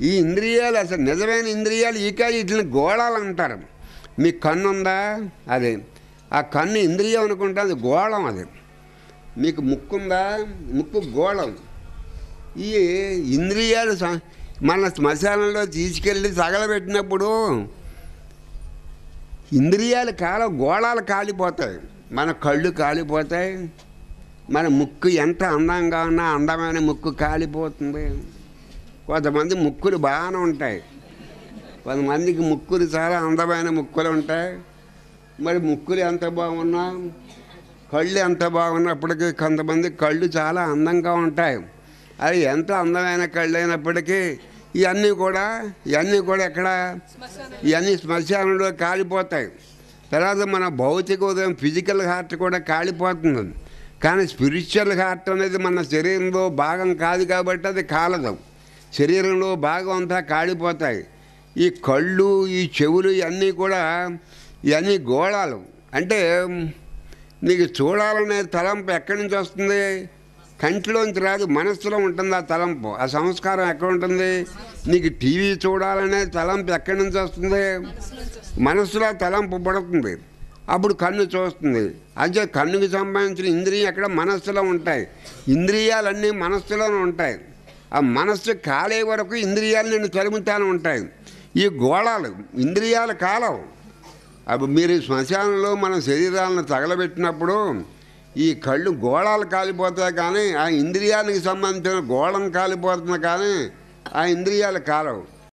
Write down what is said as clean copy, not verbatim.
ఈ ఇంద్రియాలు అసలు నిజమైన ఇంద్రియాలు వీటిని గోళాలు అంటారు. మీకు కన్ను ఉందా? అదే ఆ కన్ను ఇంద్రియం అనుకుంటే అది గోళం. అది మీకు ముక్కు ఉందా? ముక్కు గోళం. ఈ ఇంద్రియాలు మన శ్మశానంలో తీసుకెళ్ళి తగలబెట్టినప్పుడు ఇంద్రియాలు గోళాలు కాలిపోతాయి. మన కళ్ళు కాలిపోతాయి. మన ముక్కు ఎంత అందంగా ఉన్నా అందమైన ముక్కు కాలిపోతుంది. కొంతమంది ముక్కులు బాగానే ఉంటాయి, కొంతమందికి ముక్కులు చాలా అందమైన ముక్కులు ఉంటాయి. మరి ముక్కులు ఎంత బాగున్నా, కళ్ళు ఎంత బాగున్నప్పటికీ కొంతమంది కళ్ళు చాలా అందంగా ఉంటాయి. అది ఎంత అందమైన కళ్ళు అయినప్పటికీ ఇవన్నీ కూడా ఎక్కడ, ఇవన్నీ శ్మశానంలో కాలిపోతాయి. తర్వాత మన భౌతిక ఉదయం ఫిజికల్ హార్ట్ కూడా కాలిపోతుంది. కానీ స్పిరిచువల్ హార్ట్ అనేది మన శరీరంలో భాగం కాదు కాబట్టి అది కాలదు. శరీరంలో భాగం అంతా కాలిపోతాయి. ఈ కళ్ళు, ఈ చెవులు ఇవన్నీ గోళాలు. అంటే నీకు చూడాలనే తలంపు ఎక్కడి నుంచి వస్తుంది? కంటిలోంచి రాదు, మనస్సులో ఉంటుంది ఆ తలంపు. ఆ సంస్కారం ఎక్కడ ఉంటుంది? నీకు టీవీ చూడాలనే తలంపు ఎక్కడి నుంచి వస్తుంది? మనస్సులో తలంపు పడుతుంది, అప్పుడు కన్ను చూస్తుంది. అంటే కన్నుకి సంబంధించిన ఇంద్రియం ఎక్కడ? మనస్సులో ఉంటాయి. ఇంద్రియాలన్నీ మనస్సులోనే ఉంటాయి. ఆ మనస్సు కాలే వరకు ఇంద్రియాలు నిన్ను తరుముతానే ఉంటాయి. ఈ గోళాలు ఇంద్రియాలు కాలవు. అప్పుడు మీరు శ్మశానంలో మన శరీరాలను తగలబెట్టినప్పుడు ఈ కళ్ళు గోళాలు కాలిపోతాయి, కానీ ఆ ఇంద్రియానికి సంబంధించిన గోళం కాలిపోతుంది, కానీ ఆ ఇంద్రియాలు కాలవు.